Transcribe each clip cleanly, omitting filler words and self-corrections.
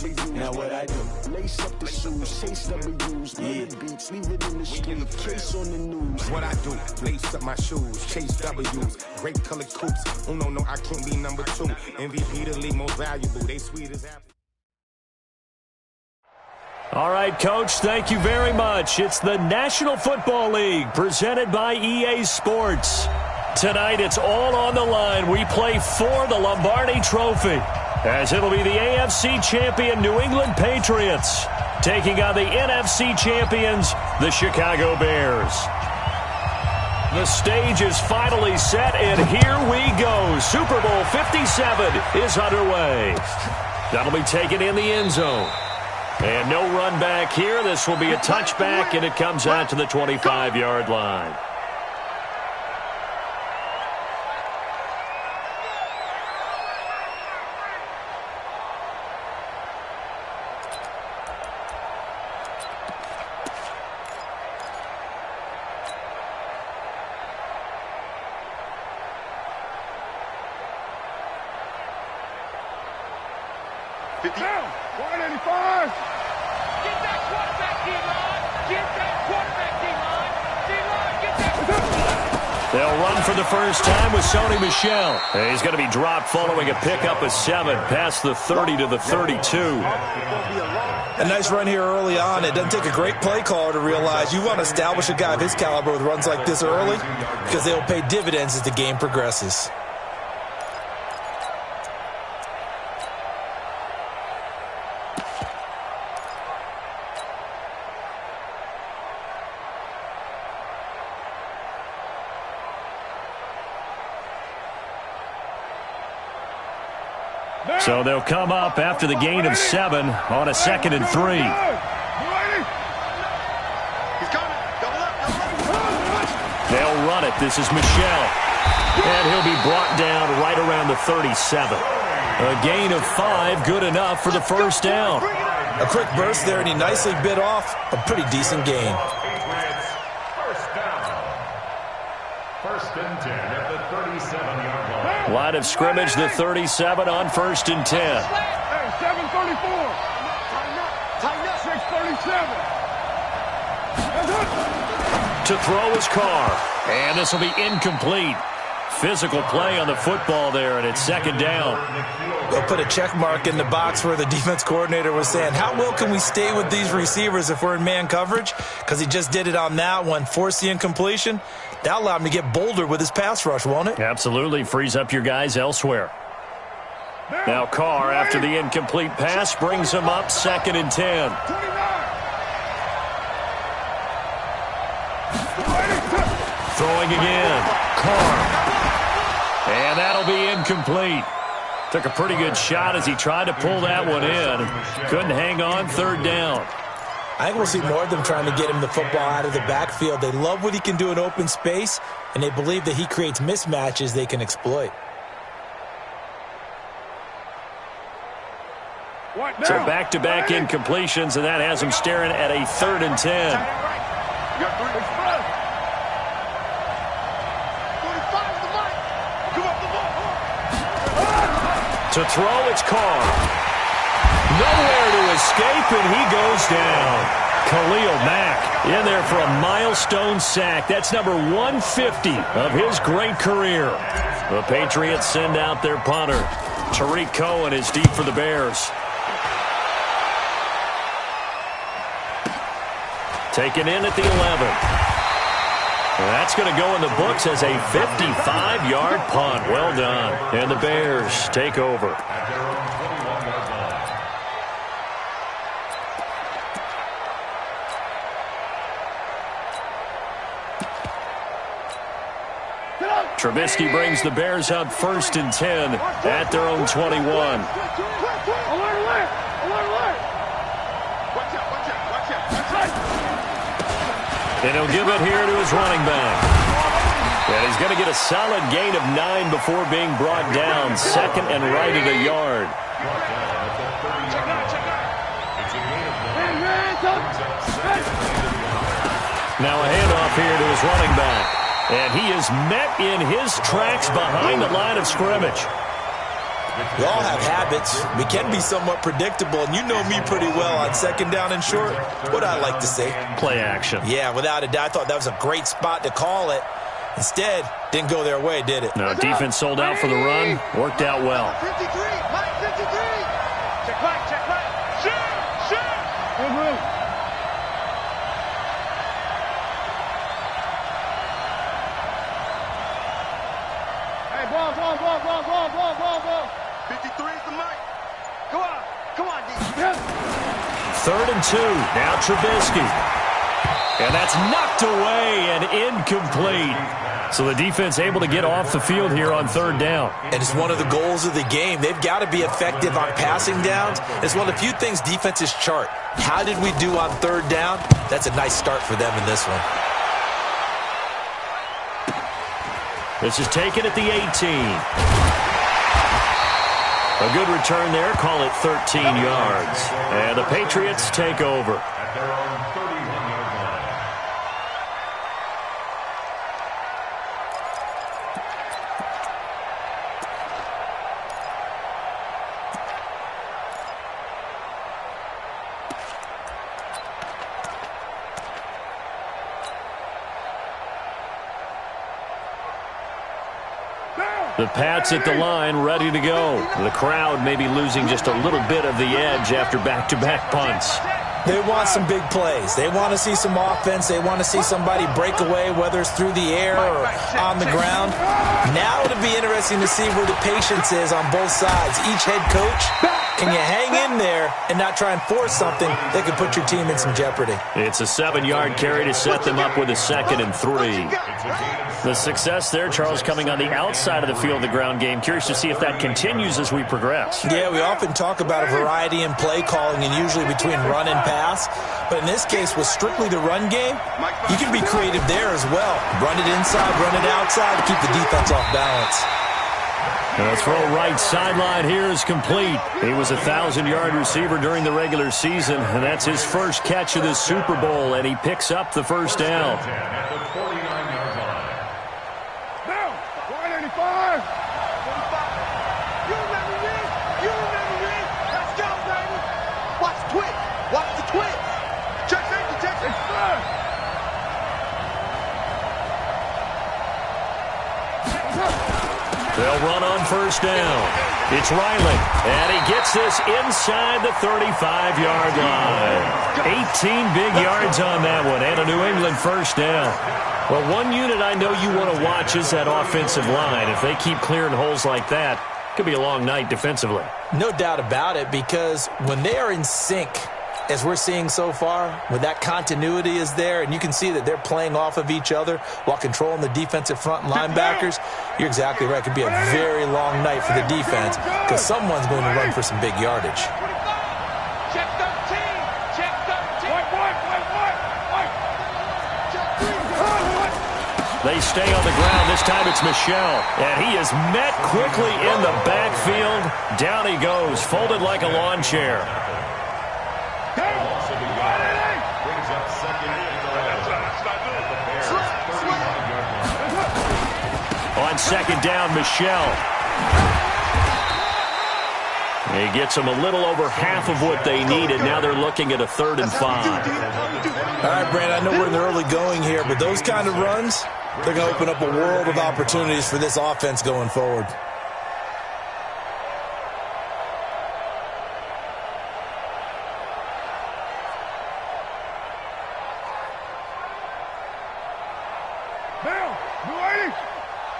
Now what I do? Lace up the shoes, chase W's, beats, leave it in the street, case on the news. What I do? Lace up my shoes, chase W's, grape colored coops. Oh no, I can't be number 2. MVP the league most valuable. They sweet as apple. All right, Coach, thank you very much. It's the National Football League presented by EA Sports. Tonight, it's all on the line. We play for the Lombardi Trophy, as it'll be the AFC champion New England Patriots taking on the NFC champions, the Chicago Bears. The stage is finally set, and here we go. Super Bowl 57 is underway. That'll be taken in the end zone. And no run back here. This will be a touchback, and it comes out to the 25-yard line. Down, 185. Get that quarterback, D-line. Get that quarterback, D-line. D-line, get that. They'll run for the first time with Sony Michel. He's going to be dropped following a pickup of 7 past the 30 to the 32. A nice run here early on. It doesn't take a great play caller to realize you want to establish a guy of his caliber with runs like this early, because they'll pay dividends as the game progresses. So they'll come up after the gain of 7 on a 2nd and 3. They'll run it. This is Michel. And he'll be brought down right around the 37. A gain of 5, good enough for the first down. A quick burst there, and he nicely bit off a pretty decent gain. First and 10 at the 37-yard line. Line of scrimmage, the 37 on 1st and 10. Hey, 734. Tighten up. 637. To throw his car. And this will be incomplete. Physical play on the football there, and it's 2nd down. They'll put a check mark in the box where the defense coordinator was saying, how well can we stay with these receivers if we're in man coverage? Because he just did it on that one, forced the incompletion. That allowed him to get bolder with his pass rush, won't it? Absolutely. Frees up your guys elsewhere. Now Carr, after the incomplete pass, brings him up 2nd and 10. Throwing again. Carr. And that'll be incomplete. Took a pretty good shot as he tried to pull that one in. Couldn't hang on, 3rd down. I think we'll see more of them trying to get him the football out of the backfield. They love what he can do in open space, and they believe that he creates mismatches they can exploit. So back-to-back incompletions, and that has him staring at a 3rd and 10. To throw, it's Carr. Nowhere to escape, and he goes down. Khalil Mack in there for a milestone sack. That's number 150 of his great career. The Patriots send out their punter. Tariq Cohen is deep for the Bears. Taken in at the 11. That's going to go in the books as a 55-yard punt. Well done. And the Bears take over. Trubisky brings the Bears up 1st and 10 at their own 21. And he'll give it here to his running back. And he's going to get a solid gain of 9 before being brought down. 2nd and right at a yard. Now a handoff here to his running back. And he is met in his tracks behind the line of scrimmage. We all have habits. We can be somewhat predictable, and you know me pretty well on second down and short. What I like to say? Play action. Yeah, without a doubt. I thought that was a great spot to call it. Instead, didn't go their way, did it? No, defense sold out for the run. Worked out well. 53, Mike 53. Check right. Shoot. Hey, ball. 53 is the mic. Come on, D. 3rd and 2. Now Trubisky. And that's knocked away and incomplete. So the defense able to get off the field here on 3rd down. And it's one of the goals of the game. They've got to be effective on passing downs. It's one of the few things defenses chart. How did we do on 3rd down? That's a nice start for them in this one. This is taken at the 18. A good return there. Call it 13 yards. And the Patriots take over. At their own 31-yard line. The Pats at the line, ready to go. The crowd may be losing just a little bit of the edge after back-to-back punts. They want some big plays. They want to see some offense. They want to see somebody break away, whether it's through the air or on the ground. Now it'll be interesting to see where the patience is on both sides. Each head coach, can you hang in there and not try and force something that could put your team in some jeopardy? It's a 7-yard carry to set them up with a 2nd and 3. The success there, Charles, coming on the outside of the field, the ground game. Curious to see if that continues as we progress. Yeah, we often talk about a variety in play calling and usually between run and pass. But in this case, with strictly the run game, you can be creative there as well. Run it inside, run it outside to keep the defense off balance. And the throw right sideline here is complete. He was a 1,000-yard receiver during the regular season, and that's his first catch of this Super Bowl, and he picks up the first down. At the 49-yard line. Now, 185. You remember this. Let's go, baby. Watch the twist. Check safety. They'll run on first down. It's Riley, and he gets this inside the 35-yard line. 18 big yards on that one, and a New England first down. Well, one unit I know you want to watch is that offensive line. If they keep clearing holes like that, it could be a long night defensively. No doubt about it, because when they are in sync, as we're seeing so far, when that continuity is there, and you can see that they're playing off of each other while controlling the defensive front and linebackers, you're exactly right. It could be a very long night for the defense because someone's going to run for some big yardage. Check 13. They stay on the ground. This time it's Michel. And he is met quickly in the backfield. Down he goes, folded like a lawn chair. Brings up 2nd and 11. On 2nd down, Michel. He gets them a little over half of what they needed. Now they're looking at a 3rd and 5. All right, Brandon, I know we're in the early going here, but those kind of runs, they're going to open up a world of opportunities for this offense going forward. Now, New 80.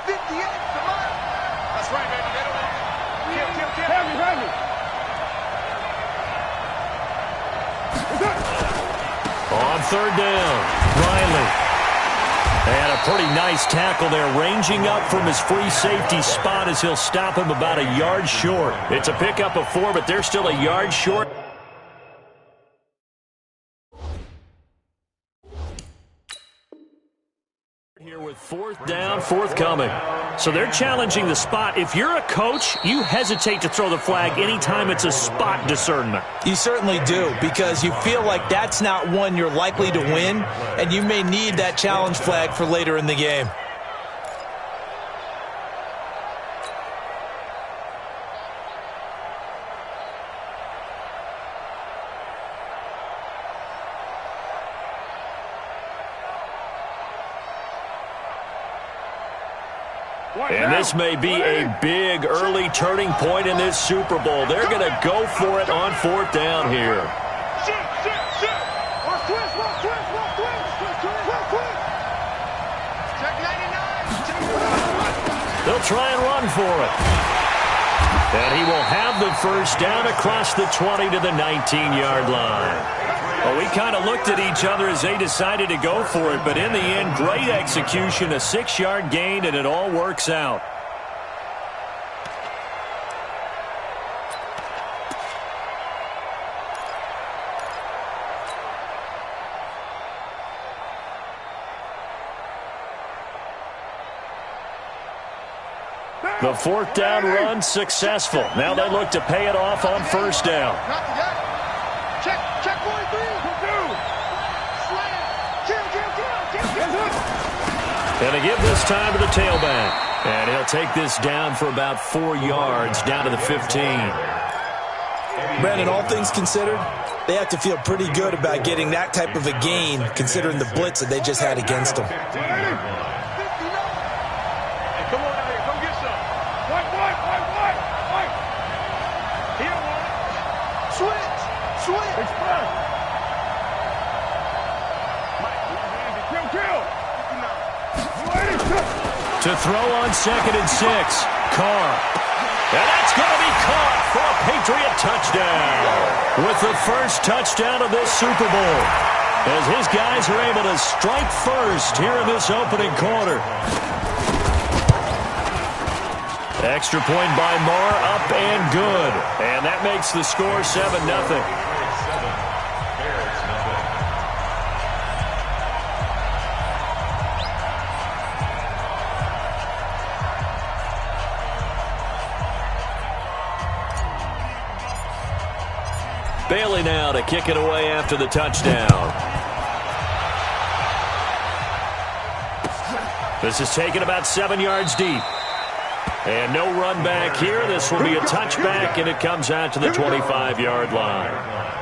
58. Come on. That's right, baby. Kill. Heavy. On 3rd down, Riley. And a pretty nice tackle there, ranging up from his free safety spot as he'll stop him about a yard short. It's a pickup of 4, but they're still a yard short. Here with 4th down, forthcoming. So they're challenging the spot. If you're a coach, you hesitate to throw the flag anytime it's a spot discernment. You certainly do, because you feel like that's not one you're likely to win, and you may need that challenge flag for later in the game. And this may be a big early turning point in this Super Bowl. They're going to go for it on 4th down here. They'll try and run for it. And he will have the first down across the 20 to the 19-yard line. Well, we kind of looked at each other as they decided to go for it, but in the end, great execution, a 6-yard gain, and it all works out. The 4th down run successful. Now they look to pay it off on 1st down. Check 43. And they give this time to the tailback. And he'll take this down for about 4 yards, down to the 15. Brandon, all things considered, they have to feel pretty good about getting that type of a gain, considering the blitz that they just had against them. To throw on 2nd and 6. Carr. And that's going to be caught for a Patriot touchdown. With the first touchdown of this Super Bowl. As his guys are able to strike first here in this opening quarter. Extra point by Marr, up and good. And that makes the score 7-0. Bailey now to kick it away after the touchdown. This is taken about 7 yards deep. And no run back here. This will be a touchback, and it comes out to the 25-yard line.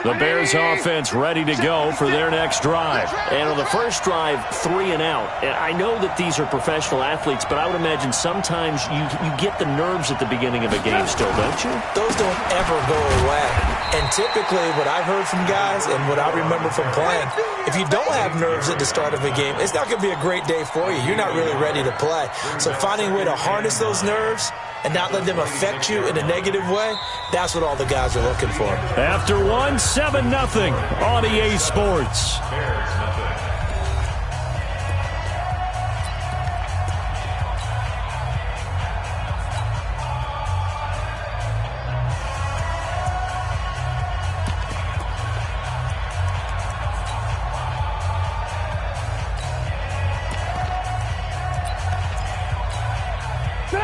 The Bears offense ready to go for their next drive. And on the first drive, 3 and out. And I know that these are professional athletes, but I would imagine sometimes you get the nerves at the beginning of a game still, don't you? Those don't ever go away. And typically what I've heard from guys and what I remember from playing, if you don't have nerves at the start of a game, it's not going to be a great day for you. You're not really ready to play. So finding a way to harness those nerves and not let them affect you in a negative way, that's what all the guys are looking for. After 7-0 on EA Sports.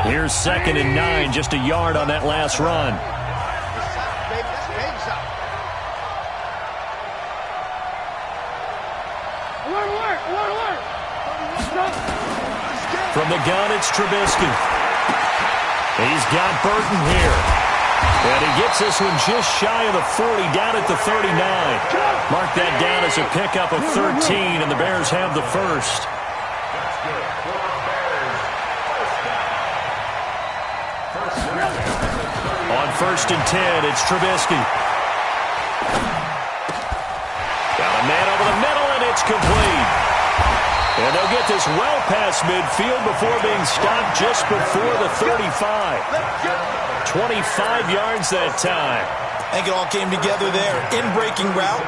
Here's 2nd and 9, just a yard on that last run. From the gun, it's Trubisky. He's got Burton here. And he gets this one just shy of the 40, down at the 39. Mark that down as a pickup of 13, and the Bears have the first. On 1st and 10, it's Trubisky. Got a man over the middle, and it's complete. And they'll get this well past midfield before being stopped just before the 35. 25 yards that time. I think it all came together there. In-breaking route,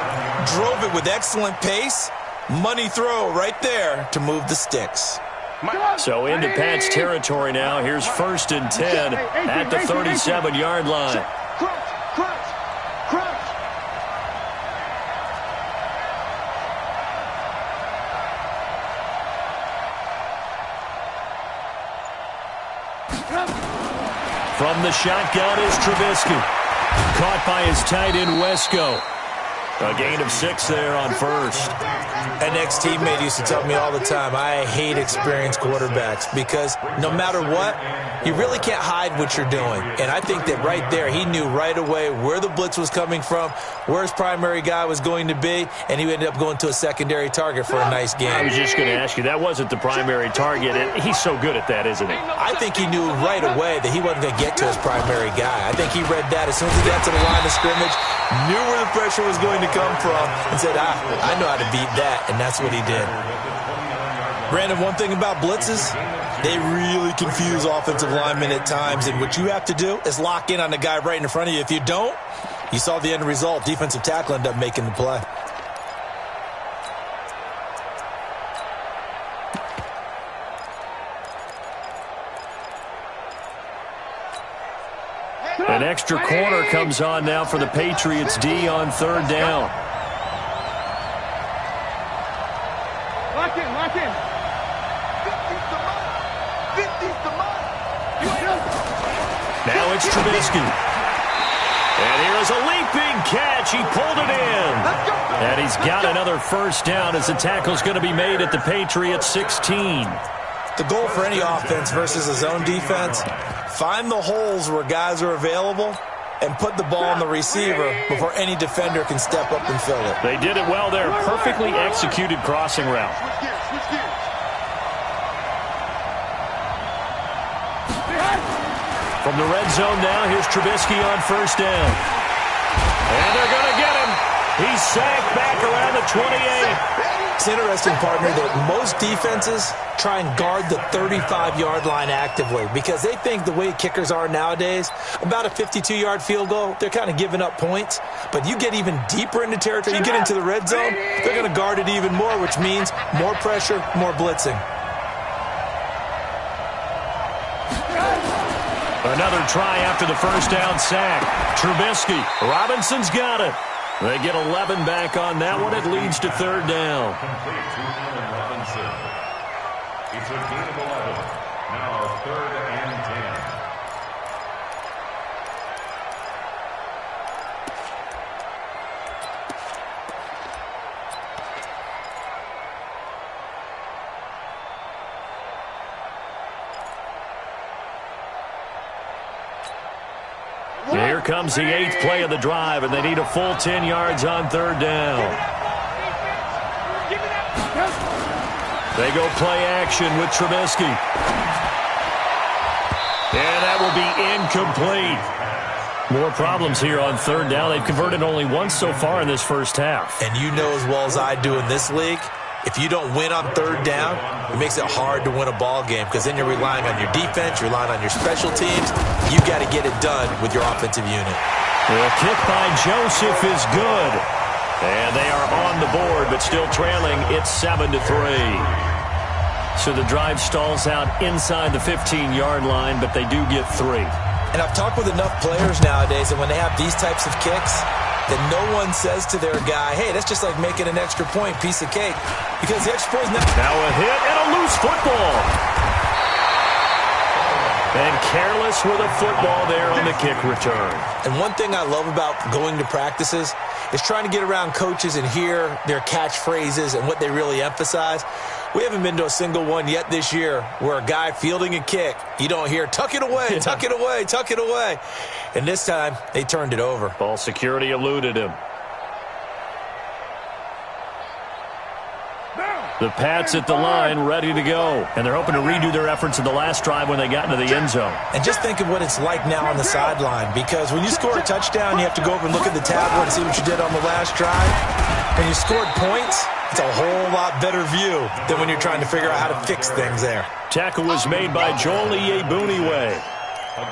drove it with excellent pace. Money throw right there to move the sticks. So into Pat's territory now. Here's 1st and 10 at the 37-yard line. From the shotgun is Trubisky. Caught by his tight end, Wesco. A gain of 6 there on first. An ex-teammate used to tell me all the time, I hate experienced quarterbacks because no matter what, you really can't hide what you're doing. And I think that right there, he knew right away where the blitz was coming from, where his primary guy was going to be, and he ended up going to a secondary target for a nice game. I was just going to ask you, that wasn't the primary target, and he's so good at that, isn't he? I think he knew right away that he wasn't going to get to his primary guy. I think he read that as soon as he got to the line of scrimmage, knew where the pressure was going to come from, and said, I know how to beat that, and that's what he did. Brandon, one thing about blitzes, they really confuse offensive linemen at times, and what you have to do is lock in on the guy right in front of you. If you don't, you saw the end result. Defensive tackle ended up making the play. An extra corner comes on now for the Patriots D on third down. Lock in, lock in. 50's the mark. 50's the mark. Now it's Trubisky. And here is a leaping catch. He pulled it in. And he's got another first down as the tackle's going to be made at the Patriots 16. The goal for any offense versus a zone defense, find the holes where guys are available and put the ball on the receiver before any defender can step up and fill it. They did it well there. Perfectly executed crossing route. From the red zone now, here's Trubisky on first down. And they're going to get him. He's sacked back around the 28. It's interesting, partner, that most defenses try and guard the 35-yard line actively because they think the way kickers are nowadays, about a 52-yard field goal, they're kind of giving up points. But you get even deeper into territory, you get into the red zone, they're going to guard it even more, which means more pressure, more blitzing. Another try after the first down sack. Trubisky. Robinson's got it. They get 11 back on that one. It leads to third down. Complete to Allen Robinson. It's a gain of 11. Now third and 10. Here comes the 8th play of the drive, and they need a full 10 yards on third down. They go play action with Trubisky. And that will be incomplete. More problems here on third down. They've converted only once so far in this first half. And you know as well as I do in this league, if you don't win on third down, it makes it hard to win a ball game because then you're relying on your defense, you're relying on your special teams. You got to get it done with your offensive unit. The kick by Joseph is good. And they are on the board, but still trailing. It's 7-3. So the drive stalls out inside the 15-yard line, but they do get 3. And I've talked with enough players nowadays that when they have these types of kicks, that no one says to their guy, hey, that's just like making an extra point, piece of cake. Because the extra point is now a hit and a loose football. And careless with a football there on the kick return. And one thing I love about going to practices is trying to get around coaches and hear their catchphrases and what they really emphasize. We haven't been to a single one yet this year where a guy fielding a kick, you don't hear, tuck it away, tuck it away, tuck it away. And this time, they turned it over. Ball security eluded him. The Pats at the line, ready to go. And they're hoping to redo their efforts in the last drive when they got into the end zone. And just think of what it's like now on the sideline. Because when you score a touchdown, you have to go over and look at the tablet and see what you did on the last drive. When you scored points, it's a whole lot better view than when you're trying to figure out how to fix things there. Tackle was made by Joel Iyebuniwe.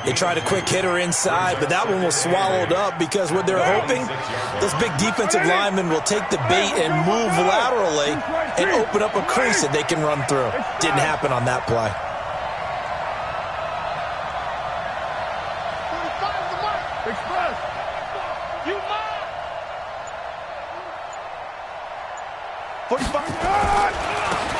They tried a quick hitter inside, but that one was swallowed up because what they're hoping, those big defensive linemen will take the bait and move laterally and open up a crease that they can run through. Didn't happen on that play.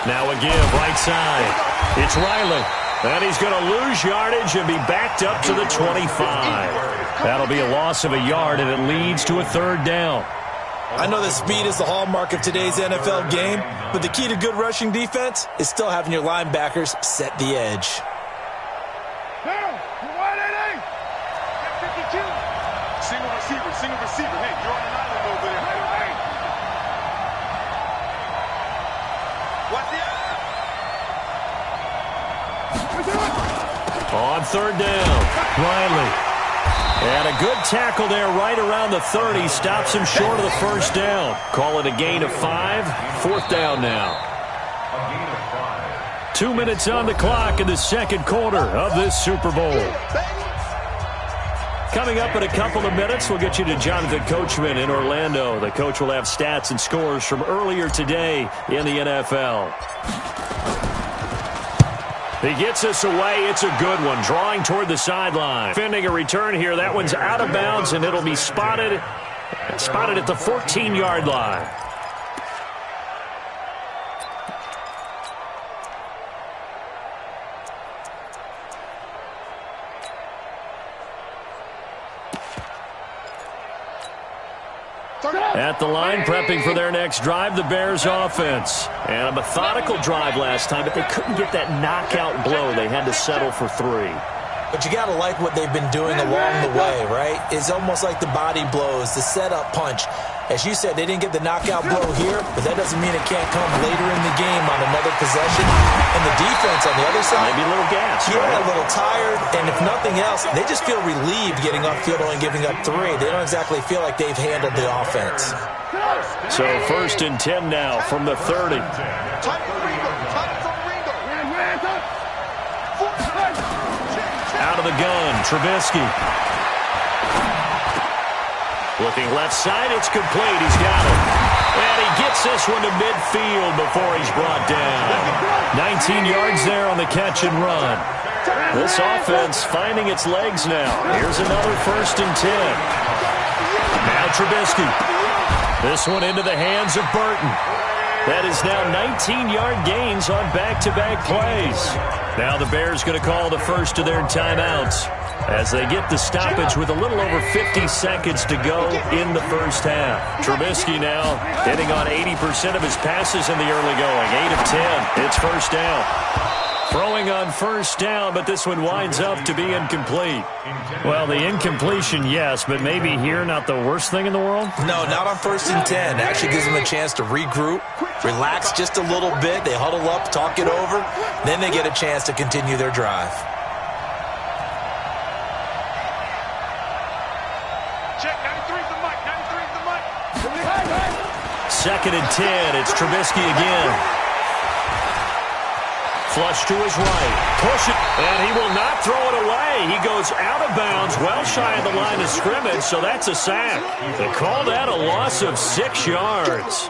Now a give, right side. It's Riley. And he's going to lose yardage and be backed up to the 25. That'll be a loss of a yard, and it leads to a third down. I know that speed is the hallmark of today's NFL game, but the key to good rushing defense is still having your linebackers set the edge. Single receiver. Hey, you're on an island over there. What's the On third down, Riley. And a good tackle there right around the 30. Stops him short of the first down. Call it a gain of 5. Fourth down now. A gain of 5. 2 minutes on the clock in the second quarter of this Super Bowl. Coming up in a couple of minutes, we'll get you to Jonathan Coachman in Orlando. The coach will have stats and scores from earlier today in the NFL. He gets us away. It's a good one. Drawing toward the sideline. Defending a return here. That one's out of bounds, and it'll be spotted at the 14-yard line. At the line, prepping for their next drive, the Bears offense. And a methodical drive last time, but they couldn't get that knockout blow. They had to settle for 3. But you got to like what they've been doing along the way, right? It's almost like the body blows, the setup punch. As you said, they didn't get the knockout blow here, but that doesn't mean it can't come later in the game on another possession. And the defense on the other side, maybe a little gas. Yeah, right? A little tired. And if nothing else, they just feel relieved getting upfield and giving up 3. They don't exactly feel like they've handled the offense. So 1st and 10 now from the 30. Out of the gun, Trubisky. Looking left side, it's complete. He's got it. And he gets this one to midfield before he's brought down. 19 yards there on the catch and run. This offense finding its legs now. Here's another 1st and 10. Now Trubisky. This one into the hands of Burton. That is now 19-yard gains on back-to-back plays. Now the Bears going to call the first of their timeouts as they get the stoppage with a little over 50 seconds to go in the first half. Trubisky now hitting on 80% of his passes in the early going. 8 of 10. It's first down. Throwing on first down, but this one winds up to be incomplete. Well, the incompletion, yes, but maybe here not the worst thing in the world? No, not on 1st and 10. It actually gives them a chance to regroup, relax just a little bit. They huddle up, talk it over. Then they get a chance to continue their drive. check? 93's the mic. 93's the mic. 2nd and 10. It's Trubisky again. Flush to his right. Push it. And he will not throw it away. He goes out of bounds, well shy of the line of scrimmage, so that's a sack. They call that a loss of 6 yards.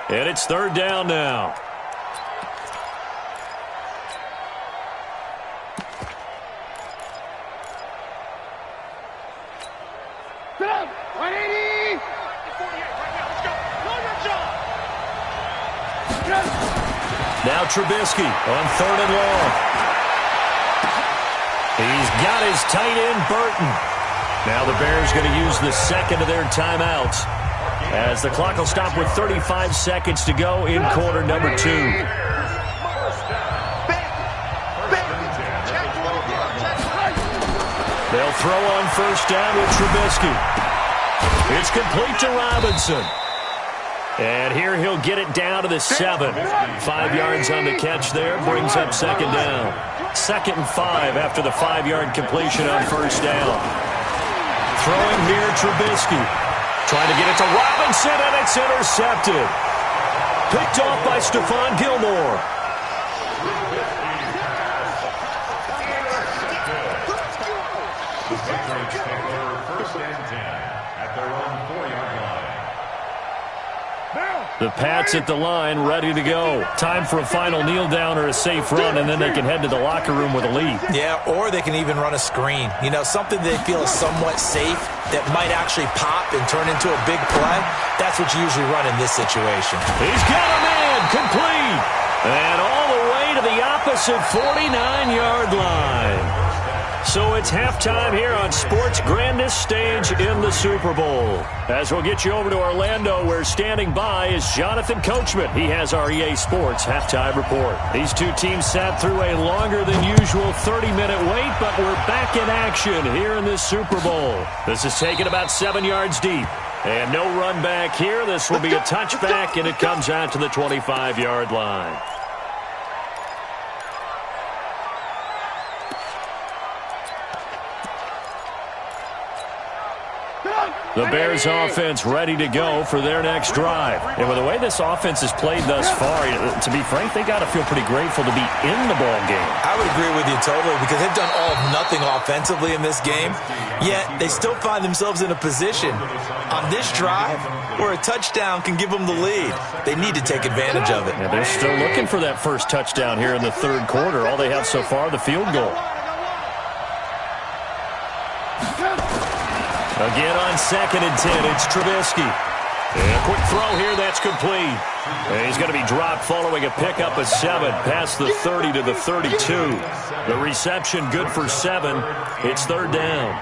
And it's 3rd down now. Sit up. 180. 48 right now. Let's go. Know your job. Now Trubisky on 3rd and long. He's got his tight end, Burton. Now the Bears going to use the second of their timeouts as the clock will stop with 35 seconds to go in quarter number 2. They'll throw on first down with Trubisky. It's complete to Robinson. And here he'll get it down to the 7. 5 yards on the catch there, brings up 2nd down. 2nd and 5 after the 5-yard completion on first down. Throwing here, Trubisky. Trying to get it to Robinson, and it's intercepted. Picked off by Stephon Gilmore. The Patriots take over 1st and 10 at their own 4-yard line. The Pats at the line, ready to go. Time for a final kneel down or a safe run, and then they can head to the locker room with a lead. Yeah, or they can even run a screen. You know, something they feel is somewhat safe that might actually pop and turn into a big play. That's what you usually run in this situation. He's got a man, complete. And all the way to the opposite 49-yard line. So it's halftime here on sports' grandest stage in the Super Bowl. As we'll get you over to Orlando, where standing by is Jonathan Coachman. He has our EA Sports halftime report. These two teams sat through a longer than usual 30-minute wait, but we're back in action here in this Super Bowl. This is taken about 7 yards deep. And no run back here. This will be a touchback, and it comes out to the 25-yard line. The Bears offense ready to go for their next drive. And with the way this offense has played thus far, to be frank, they got to feel pretty grateful to be in the ball game. I would agree with you totally, because they've done all of nothing offensively in this game, yet they still find themselves in a position on this drive where a touchdown can give them the lead. They need to take advantage of it. And they're still looking for that first touchdown here in the third quarter. All they have so far, the field goal. Again on 2nd and 10, it's Trubisky. And a quick throw here, that's complete. And he's going to be dropped following a pickup of 7 past the 30 to the 32. The reception good for 7. It's third down.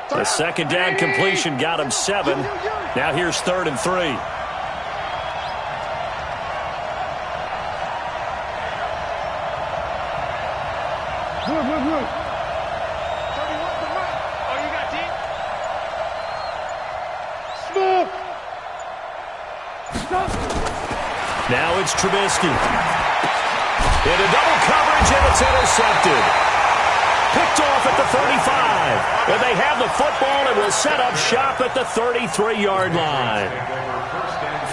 The second down completion got him 7. Now here's 3rd and 3. Look. 31 to run. Oh, you got deep? Smooth. Now it's Trubisky. Into double coverage, and it's intercepted. Picked off at the 35. And they have the football and will set up shop at the 33-yard line.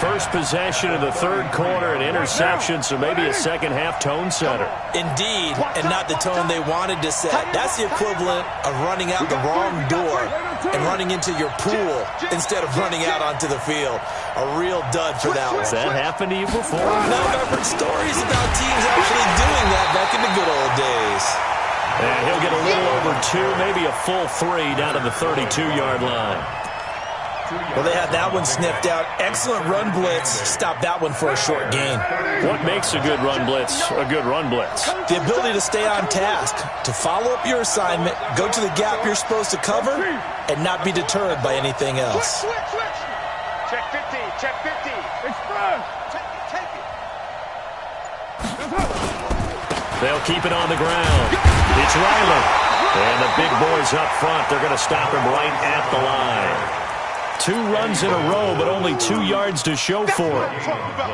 First possession of the third quarter, an interception, so maybe a second-half tone setter. Indeed, and not the tone they wanted to set. That's the equivalent of running out the wrong door and running into your pool instead of running out onto the field. A real dud for that one. Has that happened to you before? No, I've heard stories about teams actually doing that back in the good old days. And he'll get a little over 2, maybe a full 3 down to the 32-yard line. Well, they had that one sniffed out. Excellent run blitz. Stop that one for a short gain. What makes a good run blitz a good run blitz? The ability to stay on task, to follow up your assignment, go to the gap you're supposed to cover, and not be deterred by anything else. Switch. Check 50. Express. Take it. They'll keep it on the ground. It's Riley. And the big boys up front, they're going to stop him right at the line. 2 runs in a row, but only 2 yards to show for it.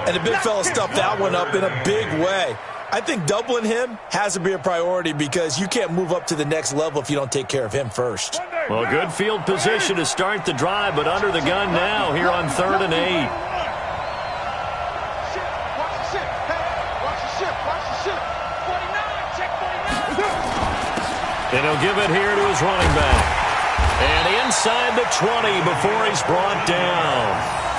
And the big fella stuffed that one up in a big way. I think doubling him has to be a priority, because you can't move up to the next level if you don't take care of him first. Well, good field position to start the drive, but under the gun now here on 3rd and 8. And he'll give it here to his running back. And inside the 20 before he's brought down.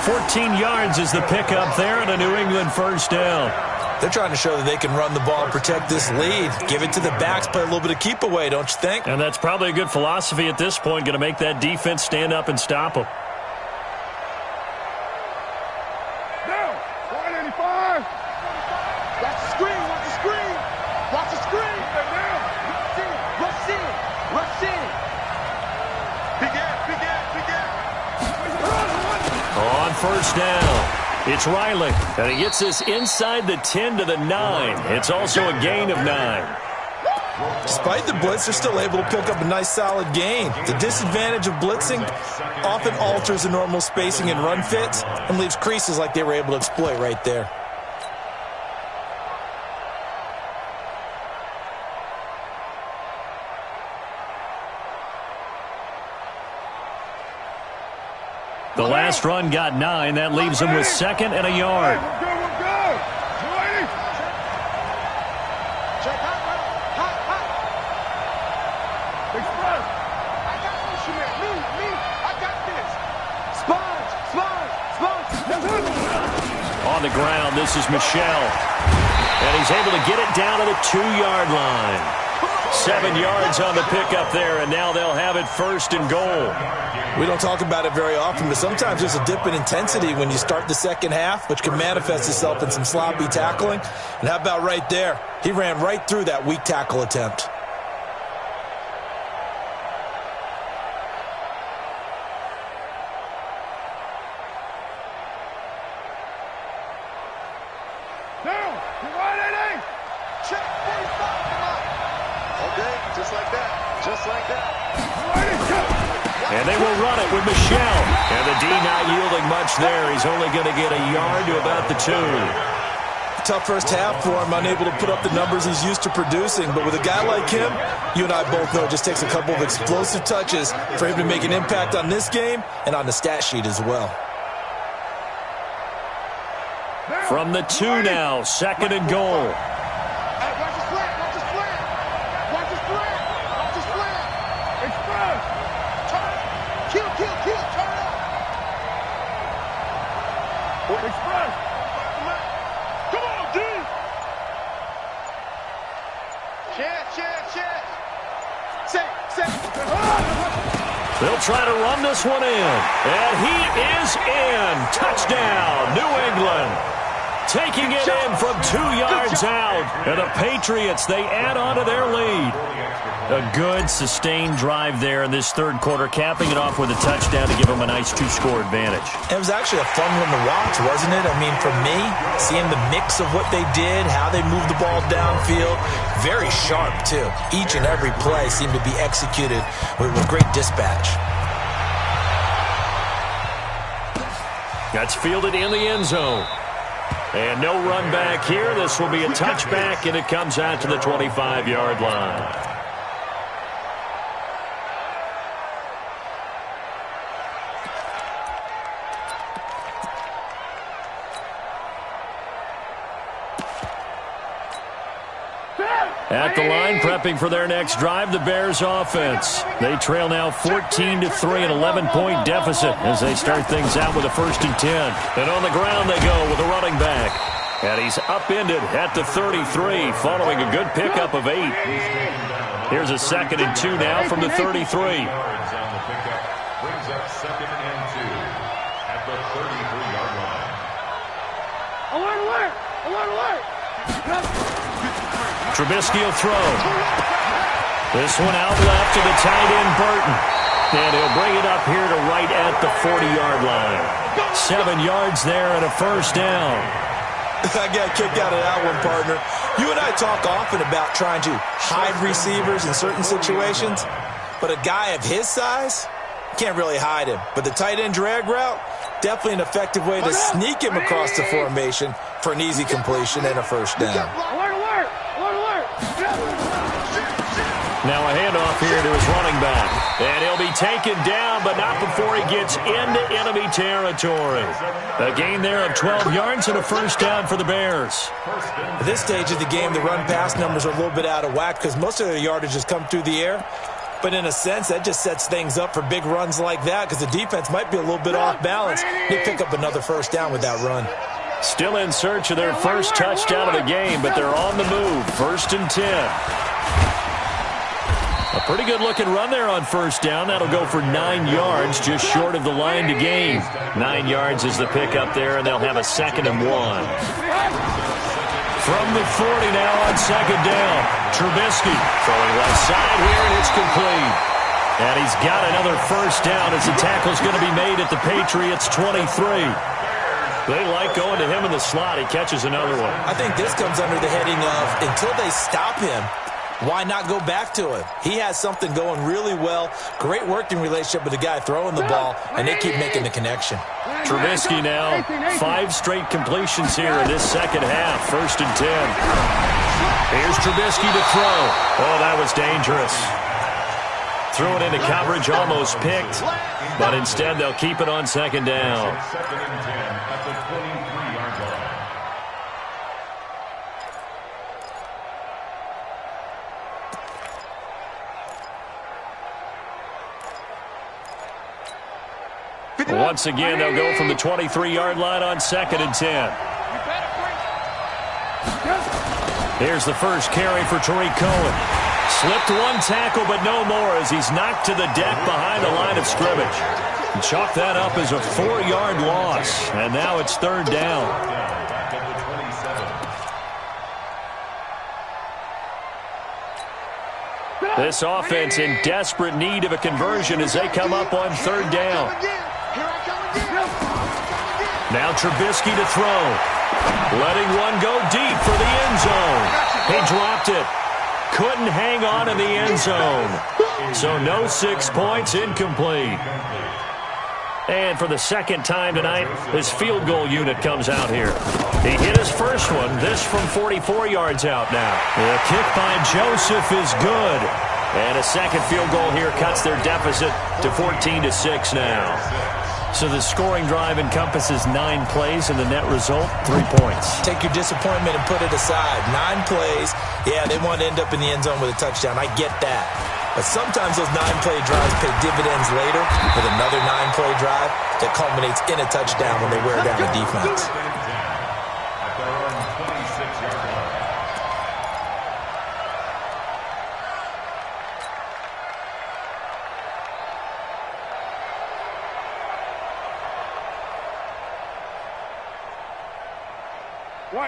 14 yards is the pickup there, and a New England first down. They're trying to show that they can run the ball and protect this lead. Give it to the backs, play a little bit of keep away, don't you think? And that's probably a good philosophy at this point, going to make that defense stand up and stop them. Down. 185. Watch the screen. Watch the screen. Rush in. Big gap. On first down, it's Riley. And he gets this inside the 10 to the 9. It's also a gain of 9. Despite the blitz, they're still able to pick up a nice solid gain. The disadvantage of blitzing often alters the normal spacing and run fits and leaves creases like they were able to exploit right there. The last run got 9. That leaves him with 2nd and a yard. We're good. 280. Check hot. Express. I got this, man. Me. I got this. Sponge. On the ground, this is Michelle. And he's able to get it down to the 2-yard line. 7 yards on the pickup there, and now they'll have it first and goal. We don't talk about it very often, but sometimes there's a dip in intensity when you start the second half, which can manifest itself in some sloppy tackling. And how about right there? He ran right through that weak tackle attempt. And they will run it with Michelle. And the D not yielding much there. He's only going to get a yard to about the 2. Tough first half for him, unable to put up the numbers he's used to producing. But with a guy like him, you and I both know it just takes a couple of explosive touches for him to make an impact on this game and on the stat sheet as well. From the 2 now, 2nd and goal. They'll try to run this one in. And he is in. Touchdown, New England. Taking it in from 2 yards out. And the Patriots, they add on to their lead. A good, sustained drive there in this third quarter, capping it off with a touchdown to give them a nice 2-score advantage. It was actually a fun one to watch, wasn't it? I mean, for me, seeing the mix of what they did, how they moved the ball downfield, very sharp, too. Each and every play seemed to be executed with great dispatch. That's fielded in the end zone. And no run back here. This will be a touchback, and it comes out to the 25-yard line. At the line, prepping for their next drive, the Bears offense. They trail now 14-3, an 11-point deficit as they start things out with a 1st and 10. And on the ground they go with a running back. And he's upended at the 33, following a good pickup of 8. Here's a 2nd and 2 now from the 33. Brings up 2nd and 2 at the 33-yard line. Alert, alert! Alert, alert! Trubisky will throw. This one out left to the tight end, Burton. And he'll bring it up here to right at the 40-yard line. 7 yards there and a 1st down. I got kicked out of that one, partner. You and I talk often about trying to hide receivers in certain situations, but a guy of his size, can't really hide him. But the tight end drag route, definitely an effective way to sneak him across the formation for an easy completion and a 1st down. Now a handoff here to his running back. And he'll be taken down, but not before he gets into enemy territory. A gain there of 12 yards and a 1st down for the Bears. At this stage of the game, the run-pass numbers are a little bit out of whack because most of their yardage has come through the air. But in a sense, that just sets things up for big runs like that because the defense might be a little bit off balance. They pick up another 1st down with that run. Still in search of their first touchdown of the game, but they're on the move. 1st and 10. A pretty good-looking run there on 1st down. That'll go for 9 yards, just short of the line to gain. 9 yards is the pickup there, and they'll have a 2nd and 1. From the 40 now on 2nd down. Trubisky throwing left side here, and it's complete. And he's got another 1st down as the tackle's going to be made at the Patriots' 23. They like going to him in the slot. He catches another one. I think this comes under the heading of until they stop him, why not go back to him? He has something going really well. Great working relationship with the guy throwing the ball, and they keep making the connection. Trubisky now, 5 straight completions here in this second half. 1st and 10. Here's Trubisky to throw. Oh, that was dangerous. Threw it into coverage, almost picked, but instead they'll keep it on 2nd down. 2nd and 10 at the 23-yard line. Once again, they'll go from the 23-yard line on 2nd and 10. Here's the first carry for Tariq Cohen. Slipped one tackle, but no more as he's knocked to the deck behind the line of scrimmage. And chalk that up as a 4-yard loss. And now it's third down. This offense in desperate need of a conversion as they come up on third down. Now Trubisky to throw. Letting one go deep for the end zone. He dropped it. Couldn't hang on in the end zone. So no 6 points, incomplete. And for the second time tonight, his field goal unit comes out here. He hit his first one, this from 44 yards out now. The kick by Joseph is good. And a second field goal here cuts their deficit to 14-6 now. So the scoring drive encompasses 9 plays, and the net result, 3 points. Take your disappointment and put it aside. 9 plays, yeah, they want to end up in the end zone with a touchdown. I get that. But sometimes those 9-play drives pay dividends later with another 9-play drive that culminates in a touchdown when they wear down the defense.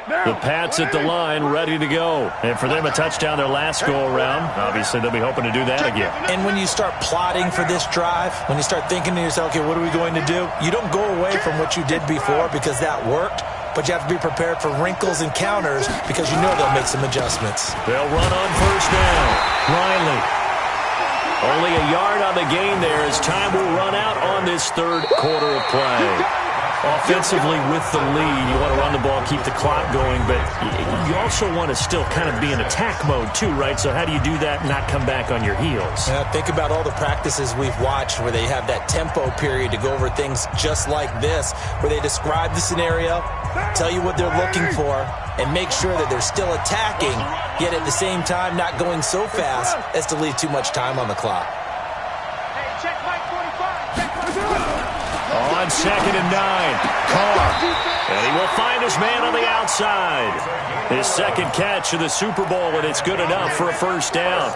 The Pats at the line, ready to go. And for them, a touchdown their last go-around. Obviously, they'll be hoping to do that again. And when you start plotting for this drive, when you start thinking to yourself, okay, what are we going to do? You don't go away from what you did before because that worked, but you have to be prepared for wrinkles and counters because you know they'll make some adjustments. They'll run on first down. Riley. Only a yard on the gain there as time will run out on this third quarter of play. Offensively with the lead, you want to run the ball, keep the clock going, but you also want to still kind of be in attack mode too, right? So how do you do that and not come back on your heels? Yeah, think about all the practices we've watched where they have that tempo period to go over things just like this, where they describe the scenario, tell you what they're looking for, and make sure that they're still attacking, yet at the same time not going so fast as to leave too much time on the clock. Hey, check Mike 45. Check Mike 45. On 2nd and 9, Carr. And he will find his man on the outside. His second catch of the Super Bowl, and it's good enough for a first down.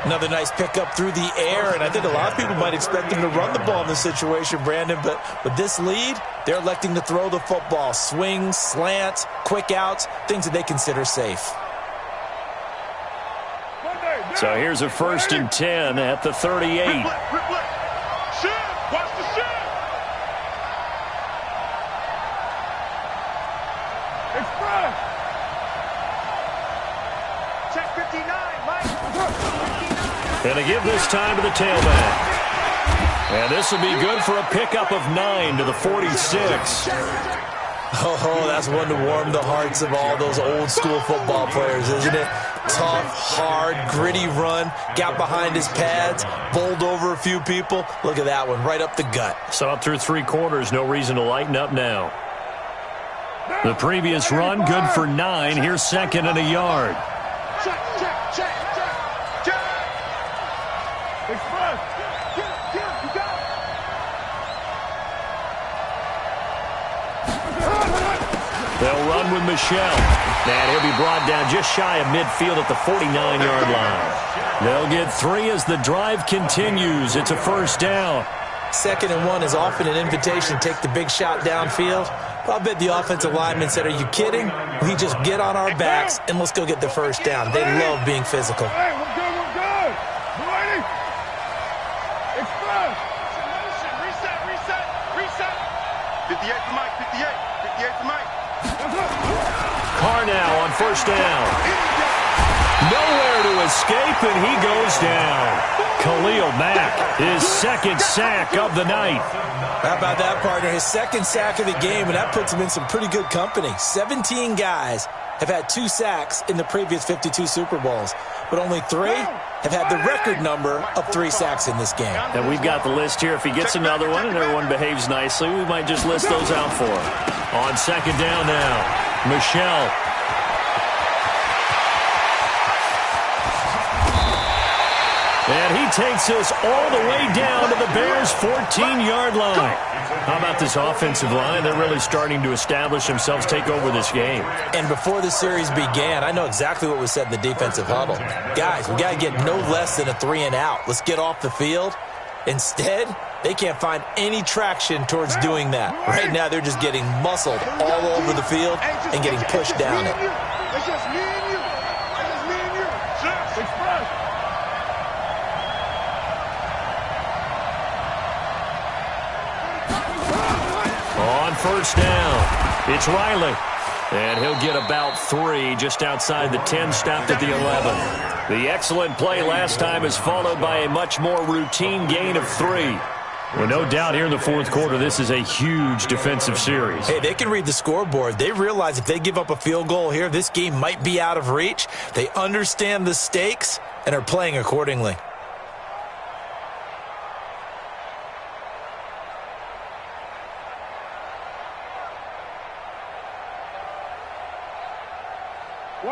Another nice pickup through the air, and I think a lot of people might expect him to run the ball in this situation, Brandon, but with this lead, they're electing to throw the football. Swings, slants, quick outs, things that they consider safe. So here's a 1st and 10 at the 38. And they give this time to the tailback. And this will be good for a pickup of 9 to the 46. Oh, that's one to warm the hearts of all those old school football players, isn't it? Tough, hard, gritty run, got behind his pads, bowled over a few people. Look at that one, right up the gut. So up through 3 quarters, no reason to lighten up now. The previous run, good for 9. Here's 2nd and a yard. Check. Express. Get him. You got it. They'll run with Michelle. And he'll be brought down just shy of midfield at the 49-yard line. They'll get 3 as the drive continues. It's a first down. 2nd and 1 is often an invitation to take the big shot downfield. I'll bet the offensive lineman said, are you kidding? We just get on our backs and let's go get the first down. They love being physical. Hey, we're good. Ready? Express. Reset. 58 to Mike. 58 to Mike. Carr now on first down. Nowhere to escape, and he goes down. Khalil Mack, his 2nd sack of the night. How about that, partner? His 2nd sack of the game, and that puts him in some pretty good company. 17 guys have had 2 sacks in the previous 52 Super Bowls, but only 3 have had the record number of 3 sacks in this game. And we've got the list here. If he gets another one and everyone behaves nicely, we might just list those out for him. On 2nd down now, Michelle. And And he takes us all the way down to the Bears' 14-yard line. How about this offensive line? They're really starting to establish themselves, take over this game. And before the series began, I know exactly what was said in the defensive huddle. Guys, we got to get no less than a 3-and-out. Let's get off the field. Instead, they can't find any traction towards doing that. Right now, they're just getting muscled all over the field and getting pushed down it. It's just me and you. It's just me and you. Express. On first down, it's Riley. And he'll get about 3 just outside the 10, stopped at the 11. The excellent play last time is followed by a much more routine gain of 3. Well, no doubt here in the fourth quarter, this is a huge defensive series. Hey, they can read the scoreboard. They realize if they give up a field goal here, this game might be out of reach. They understand the stakes and are playing accordingly.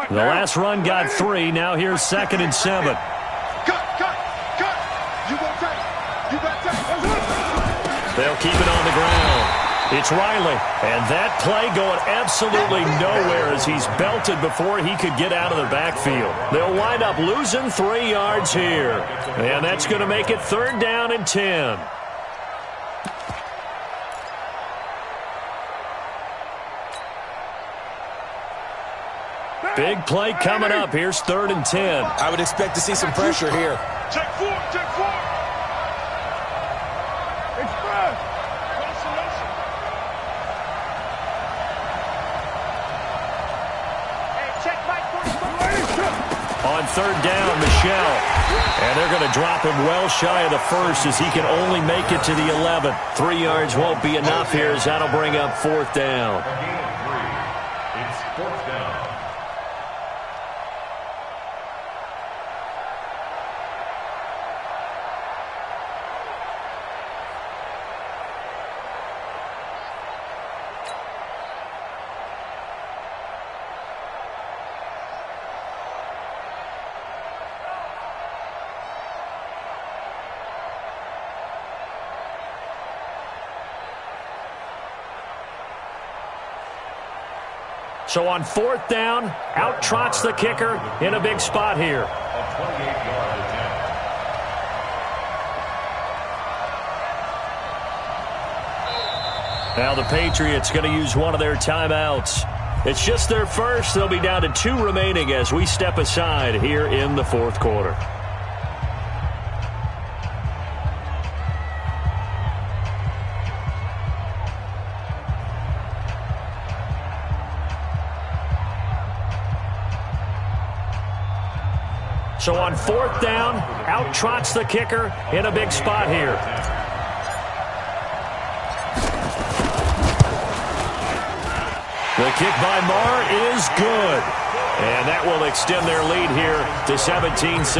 The last run got 3. Now here's 2nd and 7. Cut. You gonna take. You got take. They'll keep it on the ground. It's Riley. And that play going absolutely nowhere as he's belted before he could get out of the backfield. They'll wind up losing 3 yards here. And that's going to make it 3rd down and 10. Big play coming up. Here's 3rd and 10. I would expect to see some pressure here. Check 4. Express. Hey, check Mike 44. On 3rd down, Michelle. And they're going to drop him well shy of the 1st as he can only make it to the 11th. 3 yards won't be enough here as that'll bring up 4th down. A gain of 3. It's 4th down. So on 4th down, out trots the kicker in a big spot here. A 28-yard attempt. Now the Patriots going to use one of their timeouts. It's just their first. They'll be down to 2 remaining as we step aside here in the fourth quarter. So on 4th down, out trots the kicker in a big spot here. The kick by Marr is good. And that will extend their lead here to 17-6.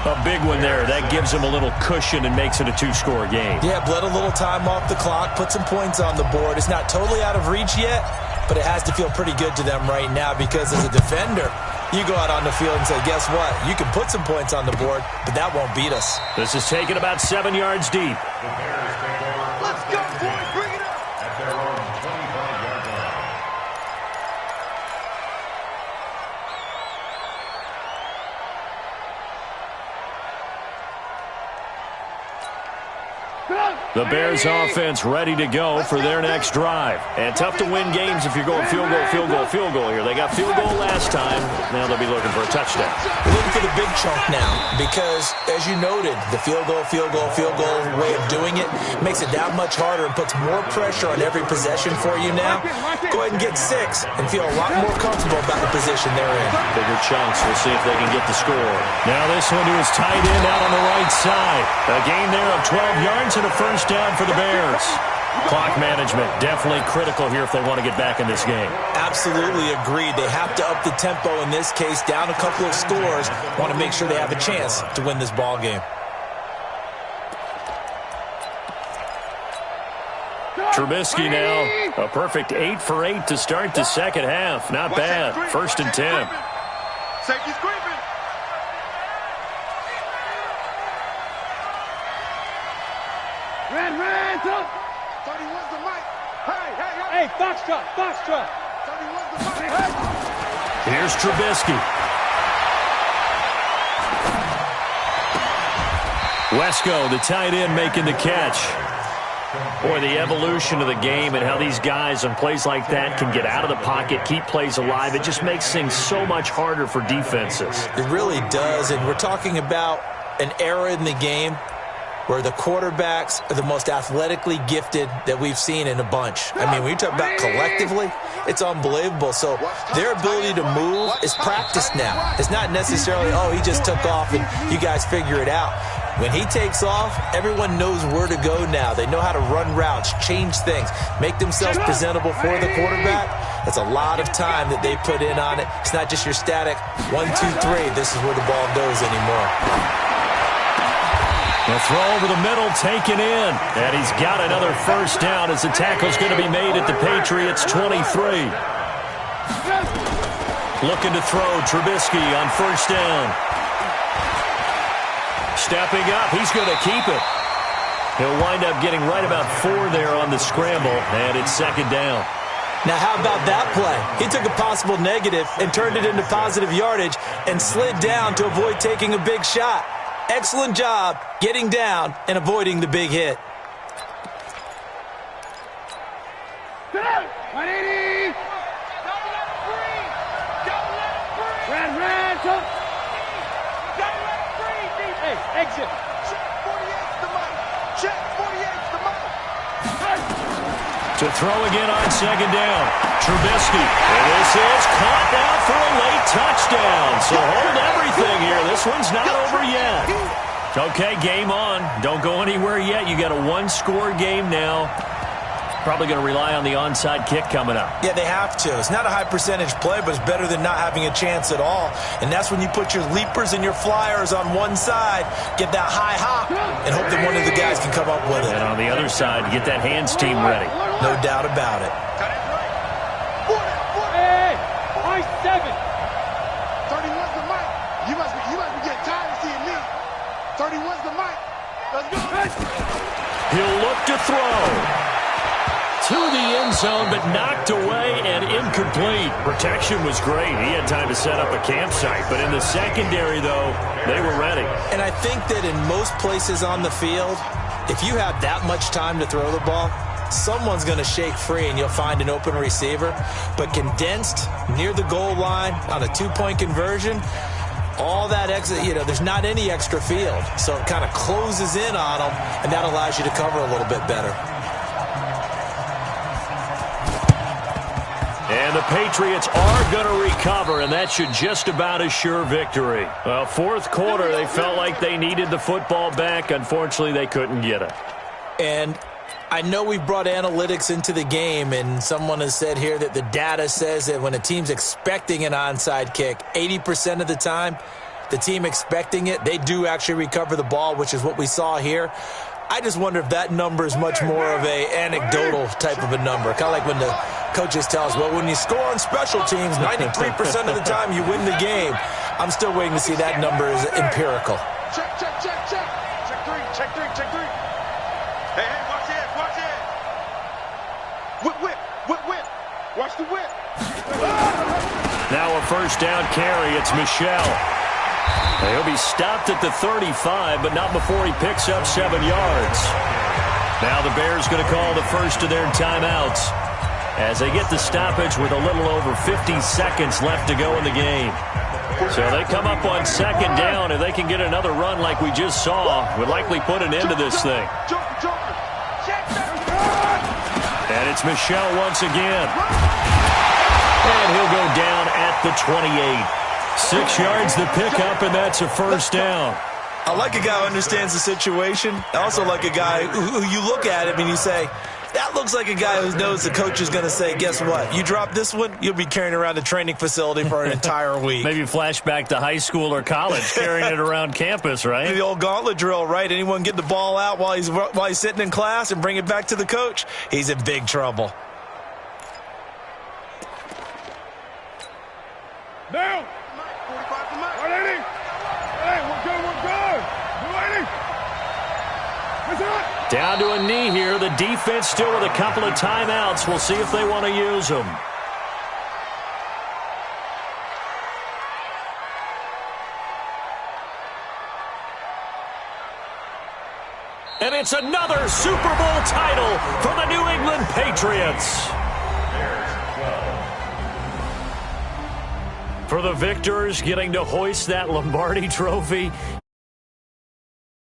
A big one there. That gives them a little cushion and makes it a 2-score game. Yeah, bled a little time off the clock, put some points on the board. It's not totally out of reach yet, but it has to feel pretty good to them right now because as a defender, you go out on the field and say, guess what? You can put some points on the board, but that won't beat us. This is taken about 7 yards deep. The Bears take over. Let's go, boys. Bring it up. At their own 25-yard line. The Bears offense ready to go for their next drive. And tough to win games if you're going field goal here. They got field goal last time. Now they'll be looking for a touchdown. We're looking for the big chunk now because, as you noted, the field goal way of doing it makes it that much harder and puts more pressure on every possession for you now. Go ahead and get 6 and feel a lot more comfortable about the position they're in. Bigger chunks. We'll see if they can get the score. Now this one to his tight end out on the right side. A gain there of 12 yards and a first down for the Bears. Clock management definitely critical here if they want to get back in this game. Absolutely agreed. They have to up the tempo in this case, down a couple of scores. Want to make sure they have a chance to win this ball game. Trubisky now, a perfect 8 for 8 to start the second half. Not bad. 1st and 10. Safety's creeping. Red, 31's the mic. Hey, Foxtrot. 31's the mic. Here's Trubisky. Wesco, the tight end, making the catch. Boy, the evolution of the game and how these guys on plays like that can get out of the pocket, keep plays alive, it just makes things so much harder for defenses. It really does, and we're talking about an era in the game where the quarterbacks are the most athletically gifted that we've seen in a bunch. I mean, when you talk about collectively, it's unbelievable. So their ability to move is practiced now. It's not necessarily, oh, he just took off and you guys figure it out. When he takes off, everyone knows where to go now. They know how to run routes, change things, make themselves presentable for the quarterback. That's a lot of time that they put in on it. It's not just your static 1, 2, 3. This is where the ball goes anymore. The throw over the middle, taken in. And he's got another first down as the tackle's going to be made at the Patriots' 23. Looking to throw, Trubisky on first down. Stepping up, he's going to keep it. He'll wind up getting right about 4 there on the scramble, and it's second down. Now, how about that play? He took a possible negative and turned it into positive yardage and slid down to avoid taking a big shot. Excellent job getting down and avoiding the big hit. 180. Don't let it breathe. Red. Don't let it breathe. Hey, exit. Check 48's the mic. Check 48's the mic. To throw again on second down. Trubisky. And this is caught now for a late touchdown. So hold everything here. This one's not over yet. Okay, game on. Don't go anywhere yet. You got a one-score game now. Probably going to rely on the onside kick coming up. Yeah, they have to. It's not a high percentage play, but it's better than not having a chance at all. And that's when you put your leapers and your flyers on one side, get that high hop, and hope that one of the guys can come up with it. And on the other side, get that hands team ready. No doubt about it. Hey, 7. 31's the mic. You must be getting tired of seeing me. 31's the mic. Let's go. He'll look to throw. To the end zone, but knocked away and incomplete. Protection was great. He had time to set up a campsite. But in the secondary, though, they were ready. And I think that in most places on the field, if you have that much time to throw the ball, someone's going to shake free and you'll find an open receiver. But condensed near the goal line on a two-point conversion, all that exit, there's not any extra field. So it kind of closes in on them, and that allows you to cover a little bit better. And the Patriots are going to recover, and that should just about assure victory. Well, fourth quarter, they felt like they needed the football back. Unfortunately, they couldn't get it. And I know we've brought analytics into the game, and someone has said here that the data says that when a team's expecting an onside kick, 80% of the time, the team expecting it, they do actually recover the ball, which is what we saw here. I just wonder if that number is much more of a anecdotal type of a number. Kind of like when the coaches tell us, well, when you score on special teams, 93% of the time you win the game. I'm still waiting to see that number is empirical. Check. Check three. Hey, watch it. Whip. Watch the whip. Now a first down carry. It's Michel. He'll be stopped at the 35, but not before he picks up 7 yards. Now the Bears going to call the first of their timeouts as they get the stoppage with a little over 50 seconds left to go in the game. So they come up on second down, and they can get another run like we just saw. Would likely put an end to this thing. And it's Michel once again. And he'll go down at the 28. 6 yards the pickup, and that's a first down. I like a guy who understands the situation. I also like a guy who you look at him and you say, that looks like a guy who knows the coach is going to say, guess what? You drop this one, you'll be carrying around the training facility for an entire week. Maybe flashback to high school or college, carrying it around campus, right? The old gauntlet drill, right? Anyone get the ball out while he's sitting in class and bring it back to the coach? He's in big trouble. Down. 180. Hey, we're good. 180. What's up? Down to a knee here. The defense still with a couple of timeouts. We'll see if they want to use them. And it's another Super Bowl title for the New England Patriots. For the victors, getting to hoist that Lombardi trophy.